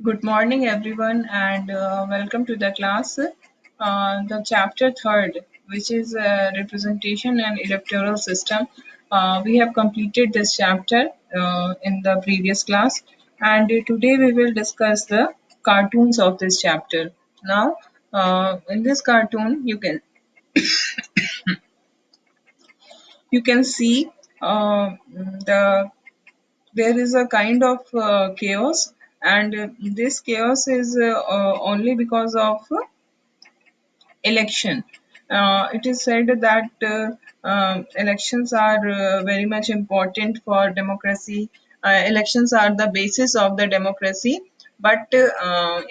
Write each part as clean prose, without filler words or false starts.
Good morning, everyone, and welcome to the class. The chapter third, which is representation and electoral system. We have completed this chapter in the previous class, and today we will discuss the cartoons of this chapter. Now, in this cartoon, you can see the there is a kind of chaos, and this chaos is only because of election. It is said that elections are very much important for democracy. Elections are the basis of the democracy. But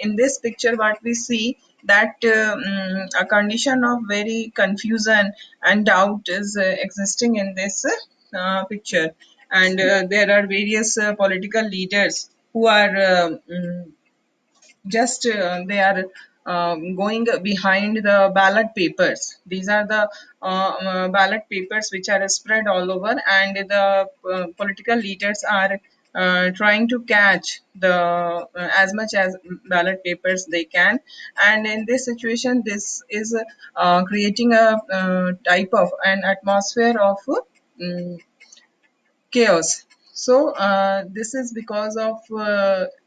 in this picture, what we see that a condition of very confusion and doubt is existing in this picture, and there are various political leaders who are just they are going behind the ballot papers. These are the ballot papers which are spread all over, and the political leaders are trying to catch the as much as ballot papers they can. And in this situation, this is creating a type of an atmosphere of chaos. So this is because of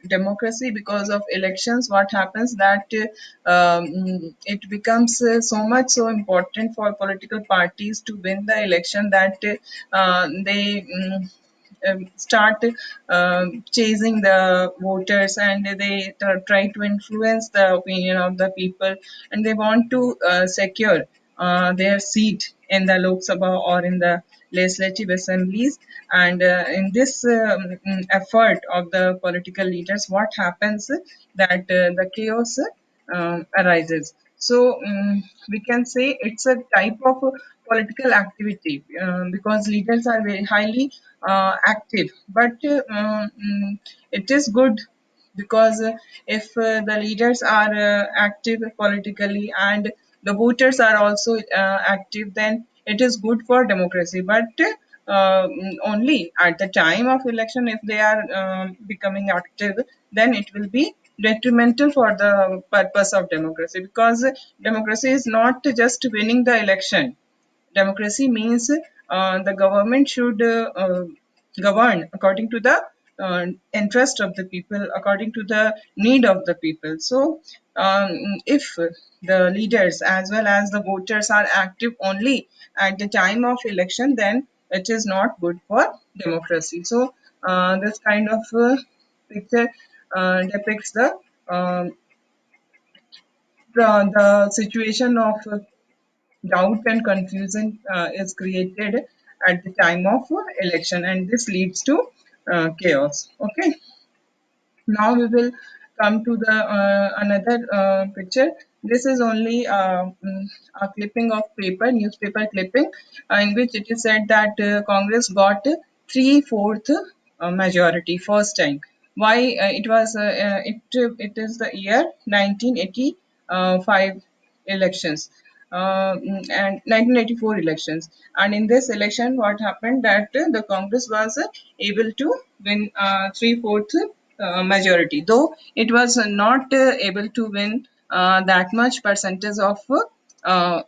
democracy, because of elections. What happens that it becomes so much so important for political parties to win the election that they start chasing the voters, and they try to influence the opinion of the people, and they want to secure their seat in the Lok Sabha or in the legislative assemblies. And in this effort of the political leaders, what happens that the chaos arises. So we can say it's a type of political activity, because leaders are very highly active. But it is good, because if the leaders are active politically and the voters are also active, then it is good for democracy. But only at the time of election, if they are becoming active, then it will be detrimental for the purpose of democracy, because democracy is not just winning the election. Democracy means the government should govern according to the interest of the people, according to the need of the people. So if the leaders as well as the voters are active only at the time of election, then it is not good for democracy. So this kind of picture depicts the situation of doubt and confusion is created at the time of election, and this leads to chaos. Okay, now we will come to the another picture. This is only a clipping of paper, newspaper clipping, in which it is said that Congress got three-fourth majority first time. Why it was it is the year 1985 elections, and 1984 elections. And in this election, what happened that the Congress was able to win three-fourth majority, though it was not able to win that much percentage of uh,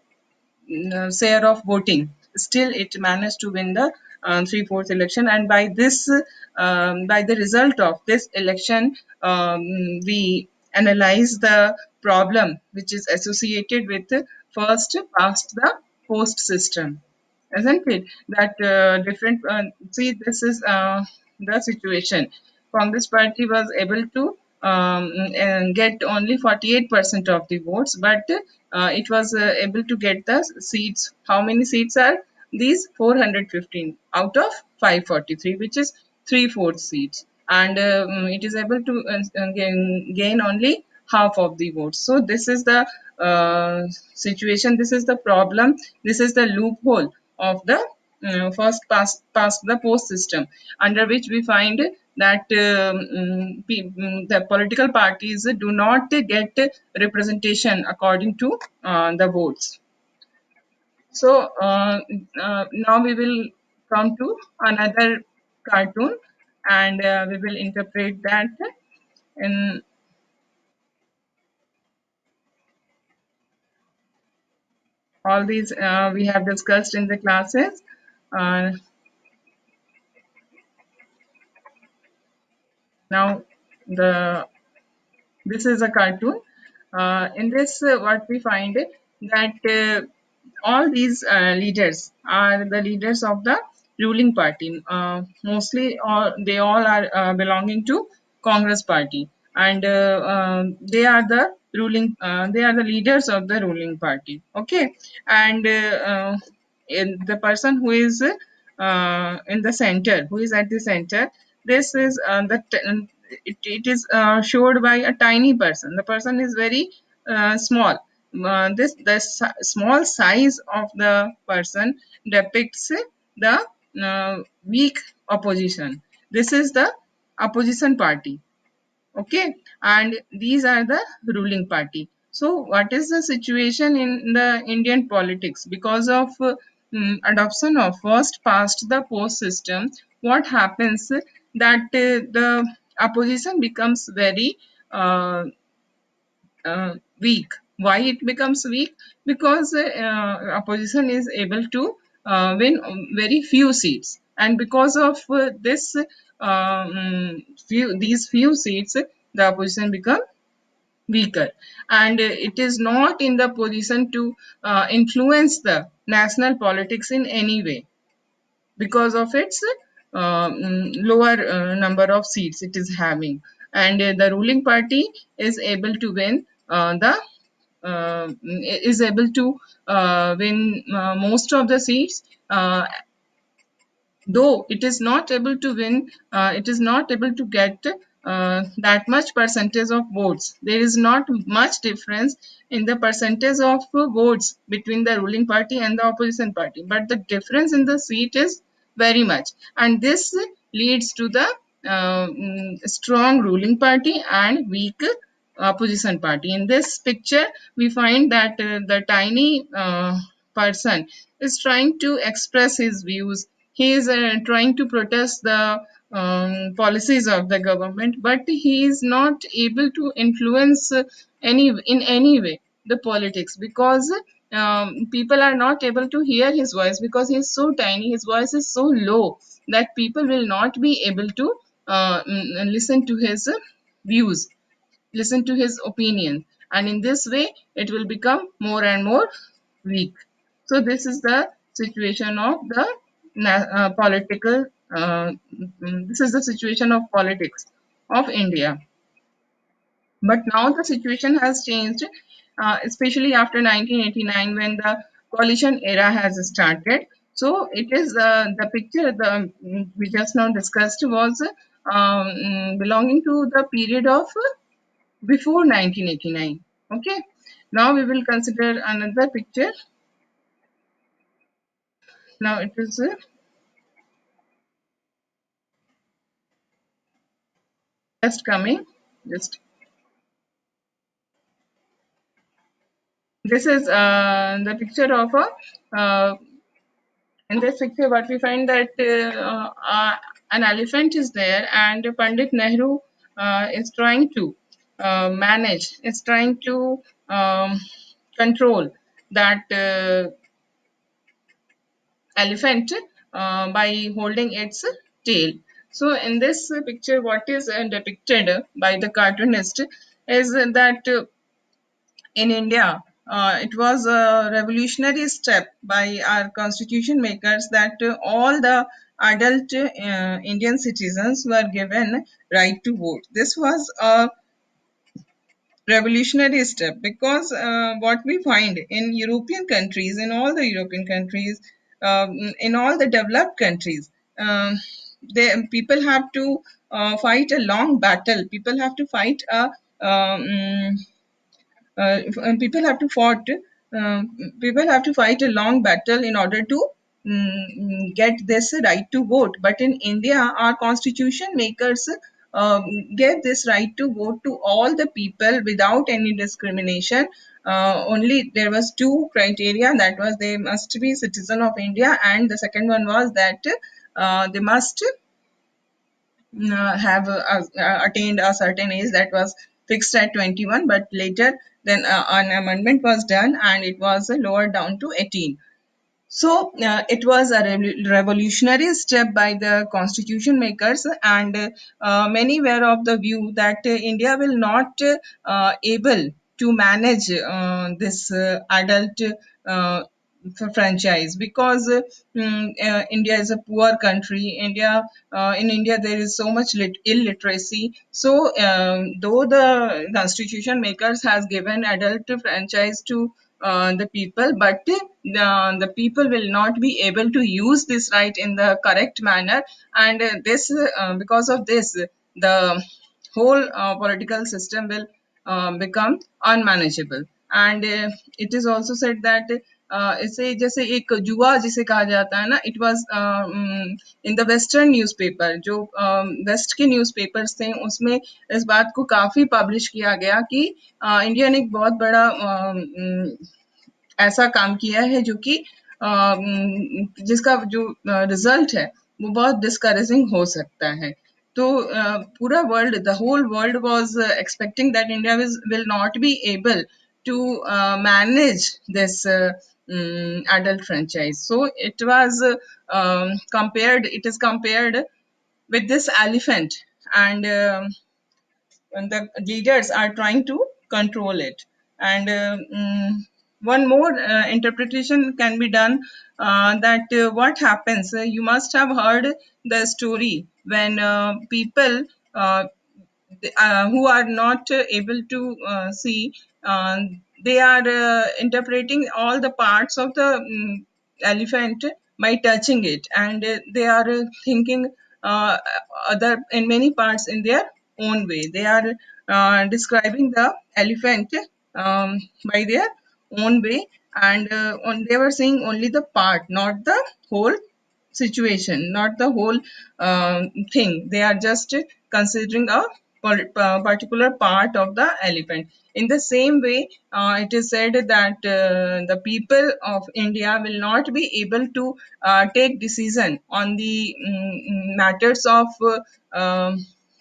share of voting. Still, it managed to win the three-fourth election, and by this, by the result of this election, we analyze the problem which is associated with first past the post system, isn't it? That different. See, this is the situation. Congress party was able to get only 48% of the votes, but it was able to get the seats. How many seats are these? 415 out of 543, which is three-fourths seats, and it is able to gain only half of the votes. So this is the situation. This is the problem. This is the loophole of the first past the post system, under which we find that the political parties do not get representation according to the votes. So now we will come to another cartoon, and we will interpret that in. All these we have discussed in the classes. Uh, Now, the this is a cartoon. In this, what we find it that all these leaders are the leaders of the ruling party. Mostly, they all are belonging to Congress party, and they are the ruling. They are the leaders of the ruling party. Okay, and the person who is in the center, who is at the center, this is it is showed by a tiny person. The person is very small. Small size of the person depicts the weak opposition. This is the opposition party. Okay, and these are the ruling party. So what is the situation in the Indian politics? Because of adoption of first past the post system, what happens that the opposition becomes very weak. Why it becomes weak? Because opposition is able to win very few seats, and because of this these few seats, the opposition become weaker, and it is not in the position to influence the national politics in any way because of its lower number of seats it is having, and the ruling party is able to win the is able to win most of the seats, though it is not able to win, it is not able to get that much percentage of votes. There is not much difference in the percentage of votes between the ruling party and the opposition party, but the difference in the seat is very much, and this leads to the strong ruling party and weak opposition party. In this picture we find that the tiny person is trying to express his views. He is trying to protest the policies of the government, but he is not able to influence any in any way the politics, because people are not able to hear his voice because he is so tiny. His voice is so low that people will not be able to listen to his views, listen to his opinion, and in this way it will become more and more weak. So this is the situation of the political this is the situation of politics of India. But now the situation has changed, especially after 1989 when the coalition era has started. So it is the picture we just now discussed was belonging to the period of before 1989. Okay, now we will consider another picture. Now it is just coming. Just this is the picture of a in this picture what we find that an elephant is there, and Pandit Nehru is trying to manage, is trying to control that elephant by holding its tail. So in this picture, what is depicted by the cartoonist is that in India, it was a revolutionary step by our constitution makers that all the adult Indian citizens were given right to vote. This was a revolutionary step because what we find in European countries, in all the European countries, in all the developed countries, people have to fight a long battle. People have to fight a people have to fought people have to fight a long battle in order to get this right to vote. But in India, our constitution makers gave this right to vote to all the people without any discrimination. Only there was two criteria, that was they must be citizen of India, and the second one was that they must have attained a certain age that was fixed at 21, but later Then an amendment was done and it was lowered down to 18. So it was a revolutionary step by the constitution makers, and many were of the view that India will not able to manage this adult uh, franchise, because India is a poor country. In India there is so much illiteracy. So though the constitution makers has given adult franchise to the people, but the people will not be able to use this right in the correct manner, and this because of this the whole political system will become unmanageable. And it is also said that इसे जैसे एक जुआ जिसे कहा जाता है ना, it was in the western newspaper, जो वेस्ट के न्यूज़पेपर्स थे उसमें इस बात को काफी पब्लिश किया गया कि इंडिया ने एक बहुत बड़ा ऐसा काम किया है जो कि जिसका जो रिजल्ट है वो बहुत डिस्करेजिंग हो सकता है। तो पूरा world, the whole world was expecting that India will not be able to manage this adult franchise. So it was compared, it is compared with this elephant, and the leaders are trying to control it. And one more interpretation can be done, that what happens, you must have heard the story when people uh, who are not able to see, uh, they are interpreting all the parts of the elephant by touching it, and they are thinking uh, other in many parts in their own way. They are describing the elephant by their own way, and they were seeing only the part, not the whole situation, not the whole thing. They are just considering a particular part of the elephant. In the same way, it is said that the people of India will not be able to take decision on the matters of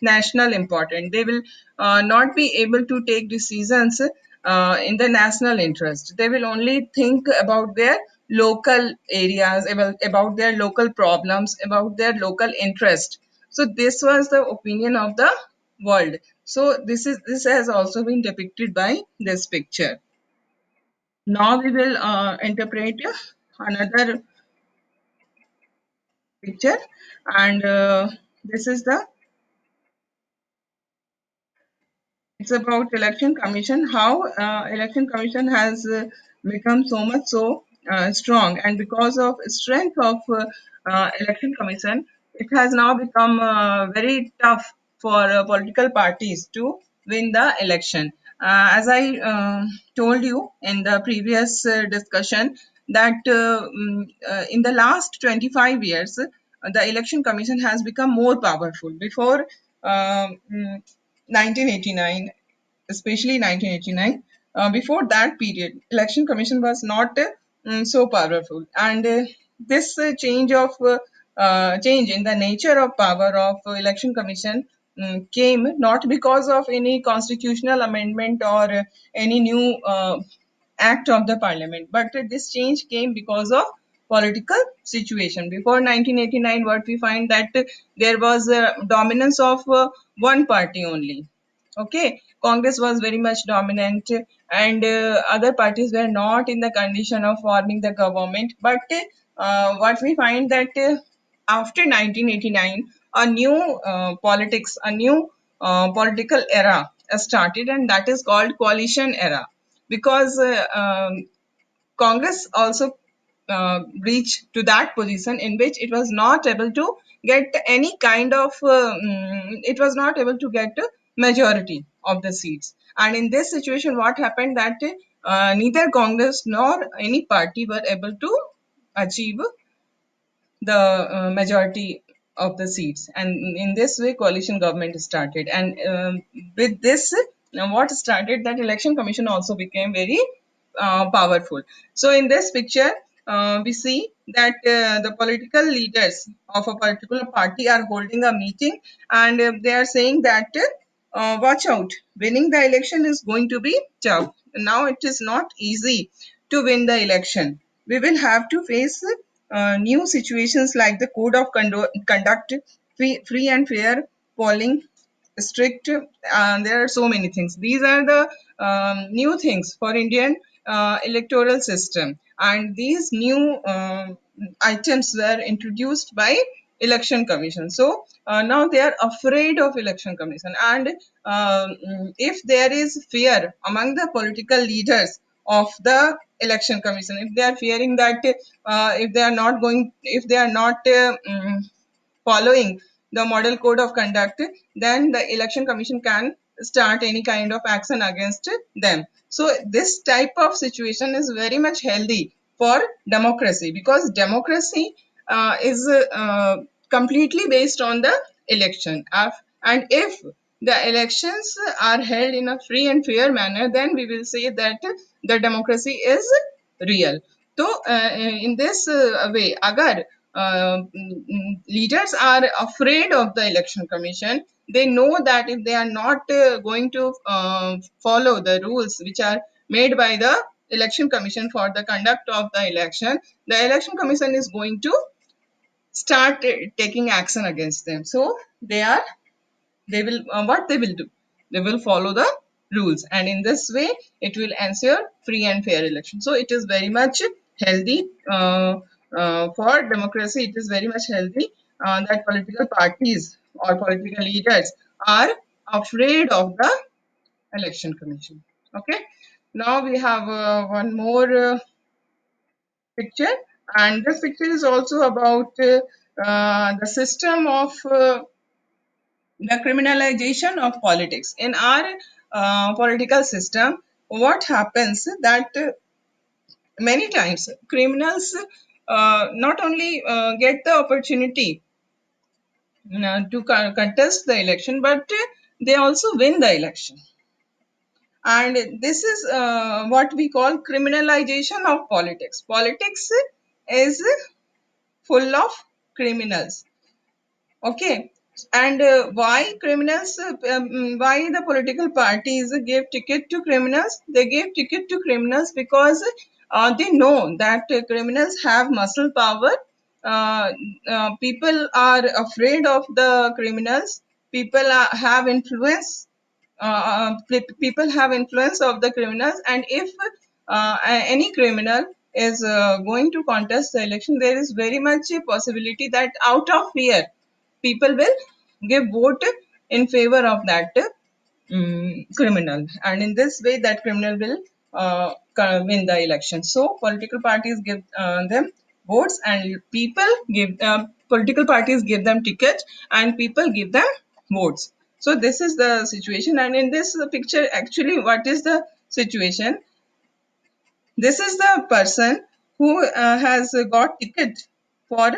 national importance. They will not be able to take decisions in the national interest. They will only think about their local areas, about their local problems, about their local interest. So this was the opinion of the world. So this has also been depicted by this picture. Now we will interpret another picture, and this is the, it's about election commission, how election commission has become so much so strong, and because of strength of election commission, it has now become very tough for political parties to win the election. As I told you in the previous discussion, that in the last 25 years the election commission has become more powerful. Before 1989, especially 1989. Before that period, election commission was not so powerful, and this change in the nature of power of election commission came not because of any constitutional amendment or any new act of the parliament, but this change came because of political situation. Before 1989, what we find that there was a dominance of one party only. Okay, Congress was very much dominant, and other parties were not in the condition of forming the government. But what we find that after 1989, a new politics, a new political era started, and that is called coalition era, because Congress also reached to that position in which it was not able to get any kind of, it was not able to get a majority of the seats. And in this situation, what happened that neither Congress nor any party were able to achieve the majority of the seats, and in this way coalition government started. And with this, what started, that election commission also became very powerful. So in this picture, we see that the political leaders of a particular party are holding a meeting, and they are saying that watch out, winning the election is going to be tough. Now it is not easy to win the election. We will have to face new situations like the code of conduct, free and fair polling, strict. There are so many things. These are the new things for Indian electoral system, and these new items were introduced by election commission. So now they are afraid of election commission, and if there is fear among the political leaders of the election commission, if they are fearing that if they are not following the model code of conduct, then the election commission can start any kind of action against them. So this type of situation is very much healthy for democracy, because democracy is completely based on the election. And if the elections are held in a free and fair manner, then we will say that the democracy is real. So in this way, agar leaders are afraid of the election commission, they know that if they are not going to follow the rules which are made by the election commission for the conduct of the election, the election commission is going to start taking action against them. So they will what they will do, they will follow the rules, and in this way it will ensure free and fair election. So it is very much healthy for democracy. It is very much healthy that political parties or political leaders are afraid of the election commission. Okay, now we have one more picture, and this picture is also about the system of the criminalization of politics in our political system. What happens that many times criminals not only get the opportunity to contest the election, but they also win the election. And this is what we call criminalization of politics. Politics is full of criminals. Okay. And why criminals, why the political parties give ticket to criminals? They give ticket to criminals because they know that criminals have muscle power. Uh, People are afraid of the criminals. People have influence. People have influence of the criminals, and if any criminal is going to contest the election, there is very much a possibility that out of fear people will give vote in favor of that criminal, and in this way that criminal will win the election. So political parties give them votes, and people give political parties give them tickets, and people give them votes. So this is the situation, and in this picture actually what is the situation? This is the person who has got ticket for,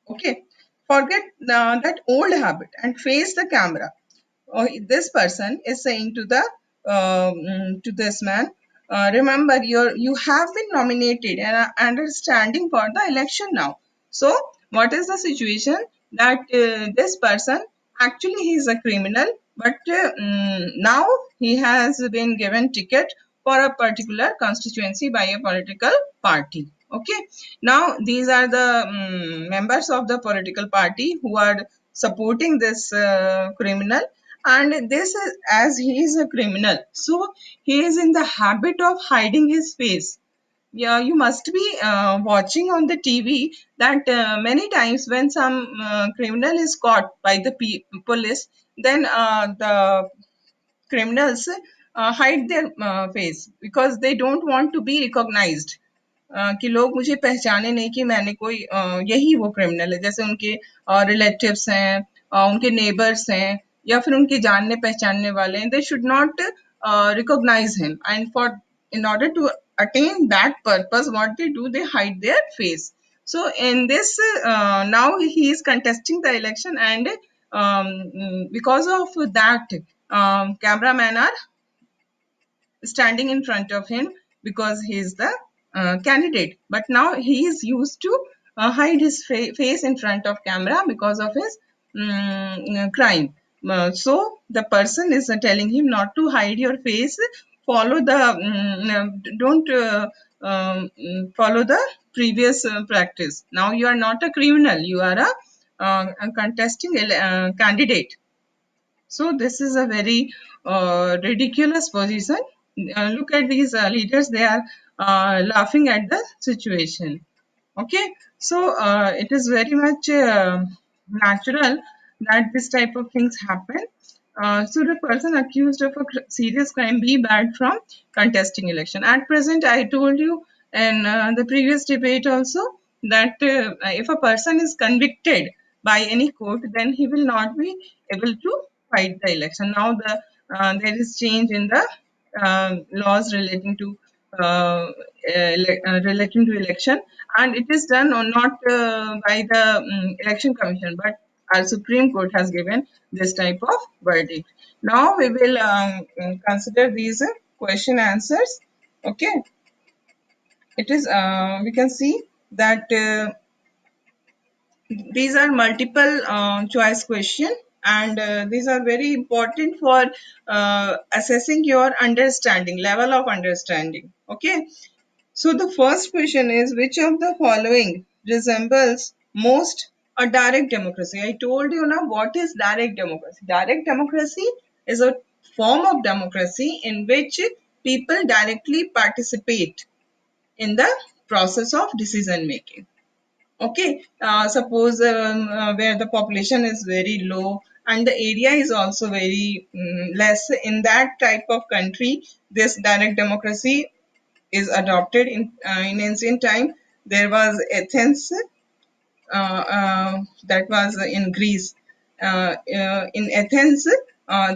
okay, forget that old habit and face the camera. This person is saying to the to this man, remember you have been nominated and are standing for the election now. So what is the situation that this person actually he is a criminal, but now he has been given ticket for a particular constituency by a political party. Okay, now these are the members of the political party who are supporting this criminal, and this is as he is a criminal, so he is in the habit of hiding his face. Yeah, you must be watching on the TV that many times when some criminal is caught by the police, then the criminals hide their face because they don't want to be recognized, कि लोग मुझे पहचाने नहीं कि मैंने कोई यही वो क्रिमिनल है, जैसे उनके रिलेटिव्स हैं, उनके नेबर्स हैं, या फिर उनके जानने पहचानने वाले हैं. They should not recognize him, and for in order to attain that purpose, what they do, they hide their face. So in this now he is contesting the election, and because of that cameraman are standing in front of him because he is the candidate. But now he is used to hide his face in front of camera because of his crime. So the person is telling him not to hide your face, follow the don't follow the previous practice. Now you are not a criminal, you are a contesting candidate. So this is a very ridiculous position. Look at these leaders; they are laughing at the situation. Okay, so it is very much natural that this type of things happen. So the person accused of a serious crime be barred from contesting election. At present, I told you in the previous debate also that if a person is convicted by any court, then he will not be able to fight the election. Now there is change in the laws relating to relating to election, and it is done or not by the election commission, but our Supreme Court has given this type of verdict. Now we will consider these question answers. Okay, it is we can see that these are multiple choice question, and these are very important for assessing your understanding, level of understanding. Okay, so the first question is, which of the following resembles most a direct democracy? I told you now what is direct democracy. Direct democracy is a form of democracy in which people directly participate in the process of decision making. Okay, suppose where the population is very low and the area is also very less, in that type of country, this direct democracy is adopted in ancient time. There was Athens, that was in Greece. In Athens,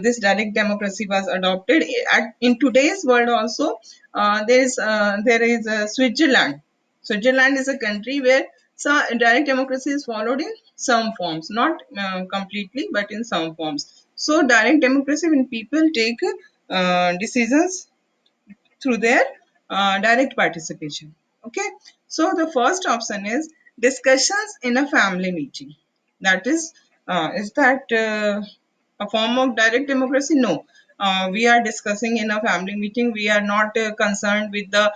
this direct democracy was adopted. In today's world, also there is Switzerland. Switzerland is a country where direct democracy is followed in some forms, not completely, but in some forms. So, direct democracy, when people take decisions through their direct participation. Okay, so the first option is discussions in a family meeting. That is that a form of direct democracy? No. We are discussing in a family meeting. We are not concerned with the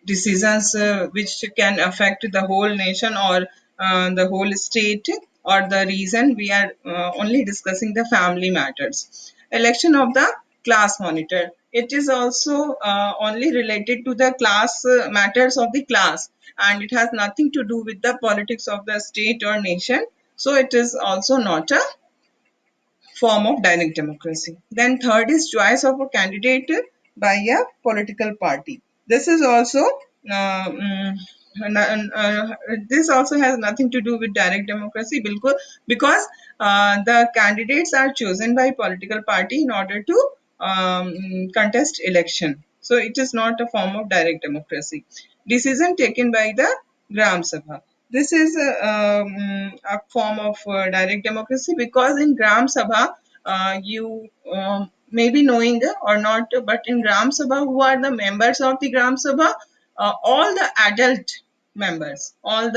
decisions which can affect the whole nation or the whole state or the region. We are only discussing the family matters. Election of the class monitor. It is also only related to the class matters of the class, and it has nothing to do with the politics of the state or nation. So it is also not a form of direct democracy. Then third is choice of a candidate by a political party. This is also this also has nothing to do with direct democracy because the candidates are chosen by political party in order to contest election. So it is not a form of direct democracy. Decision taken by the Gram Sabha. This is a form of direct democracy because in Gram Sabha, you may be knowing or not, but in Gram Sabha, who are the members of the Gram Sabha? All the adult members of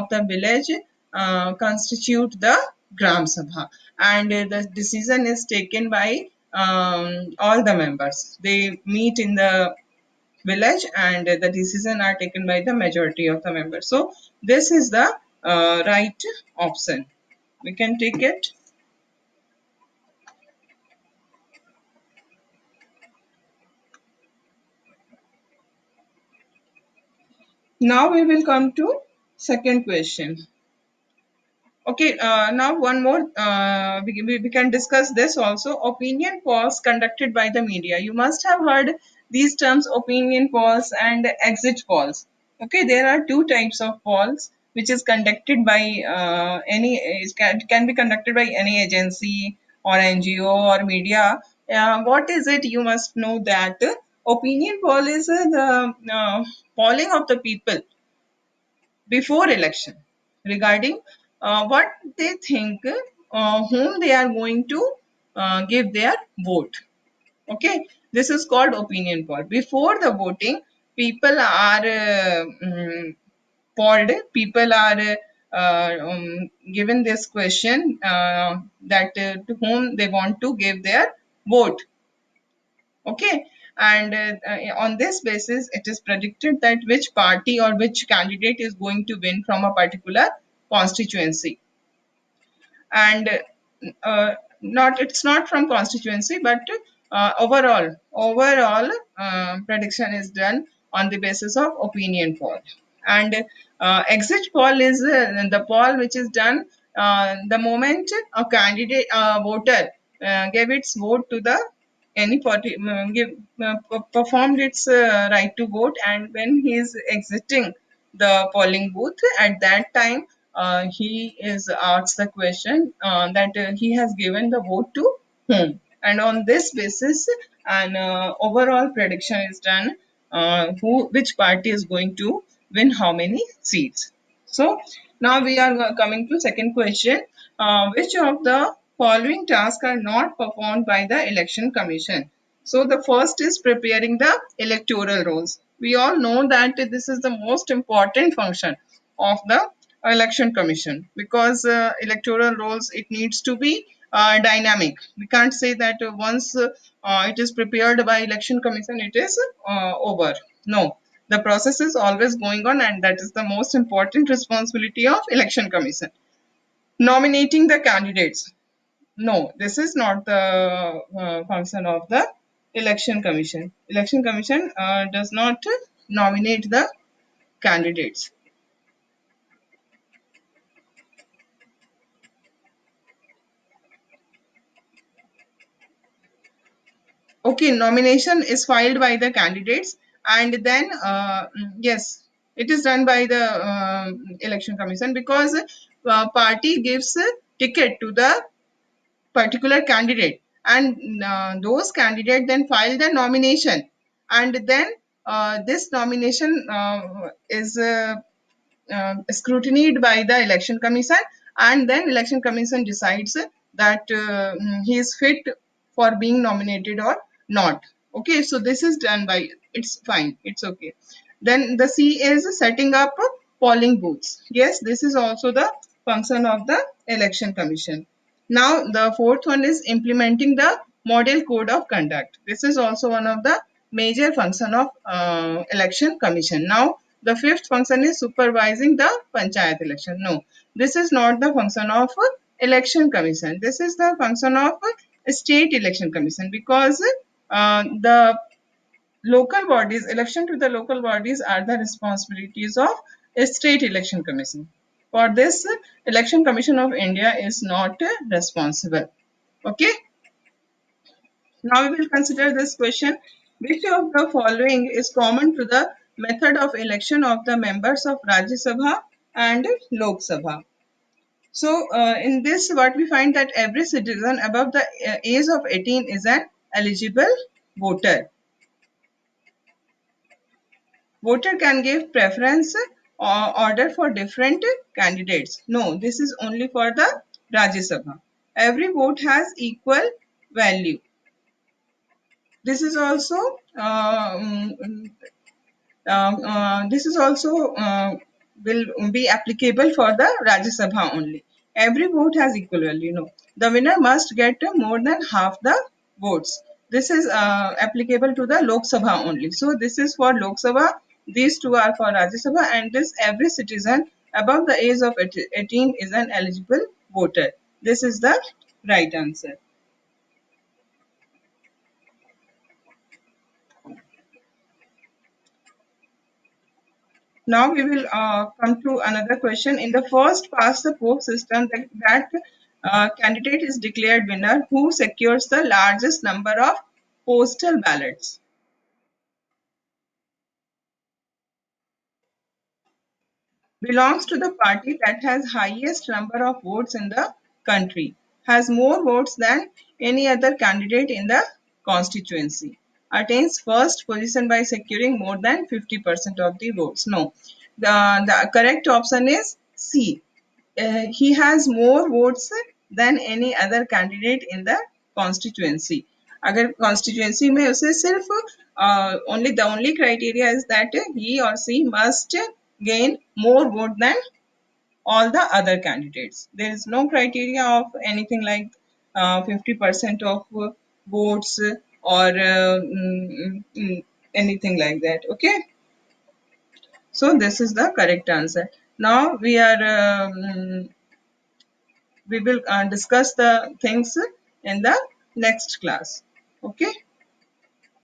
the village constitute the Gram Sabha, and the decision is taken by all the members. They meet in the village and the decision are taken by the majority of the members. So this is the right option. We can take it. Now we will come to second question. Okay, now one more. We can discuss this also. Opinion polls conducted by the media. You must have heard these terms, opinion polls and exit polls. Okay, there are two types of polls which is conducted by can be conducted by any agency or NGO or media. What is it? You must know that opinion poll is the polling of the people before election regarding what they think, whom they are going to give their vote. Okay, this is called opinion poll. Before the voting, people are polled, people are given this question that to whom they want to give their vote. Okay, and on this basis, it is predicted that which party or which candidate is going to win from a particular constituency. And not it's not from constituency, but overall prediction is done on the basis of opinion poll. And exit poll is the poll which is done the moment a candidate voter gave its vote to the any party, performed its right to vote, and when he is exiting the polling booth, at that time he is asked the question that he has given the vote to whom, and on this basis an overall prediction is done who which party is going to win how many seats. So now we are coming to second question. Which of the following tasks are not performed by the election commission? So the first is preparing the electoral rolls. We all know that this is the most important function of the election commission, because electoral rolls, it needs to be dynamic. We can't say that once it is prepared by election commission it is over. No, the process is always going on, and that is the most important responsibility of election commission. Nominating the candidates, no, this is not the function of the election commission. Election commission does not nominate the candidates. Okay, nomination is filed by the candidates, and then yes, it is done by the election commission, because party gives a ticket to the particular candidate, and those candidate then file the nomination, and then this nomination is scrutinized by the election commission, and then election commission decides that he is fit for being nominated or not. Okay, so this is done by, it's fine, it's okay. Then the C is setting up polling booths. Yes, this is also the function of the election commission. Now the fourth one is implementing the model code of conduct. This is also one of the major function of election commission. Now the fifth function is supervising the panchayat election. No, this is not the function of election commission. This is the function of state election commission, because the local bodies, election to the local bodies are the responsibilities of a state election commission. For this, election commission of India is not responsible. Okay, now we will consider this question. Which of the following is common to the method of election of the members of Rajya Sabha and Lok Sabha? So, in this, what we find that every citizen above the age of 18 is an eligible voter. Voter can give preference or order for different candidates. No, this is only for the Rajya Sabha. Every vote has equal value. This is also this is also will be applicable for the Rajya Sabha only. Every vote has equal value. No, the winner must get more than half the votes. This is applicable to the Lok Sabha only. So this is for Lok Sabha. These two are for Rajya Sabha, and this every citizen above the age of 18 is an eligible voter. This is the right answer. Now we will come to another question. In the first past the post system, that candidate is declared winner who secures the largest number of postal ballots. Belongs to the party that has highest number of votes in the country, has more votes than any other candidate in the constituency, attains first position by securing more than 50% of the votes. No, the correct option is C. He has more votes than any other candidate in the constituency. अगर constituency में उसे सिर्फ only criteria is that he or she must gain more vote than all the other candidates. There is no criteria of anything like 50% of votes or anything like that. Okay, so this is the correct answer. Now we will discuss the things in the next class. Okay.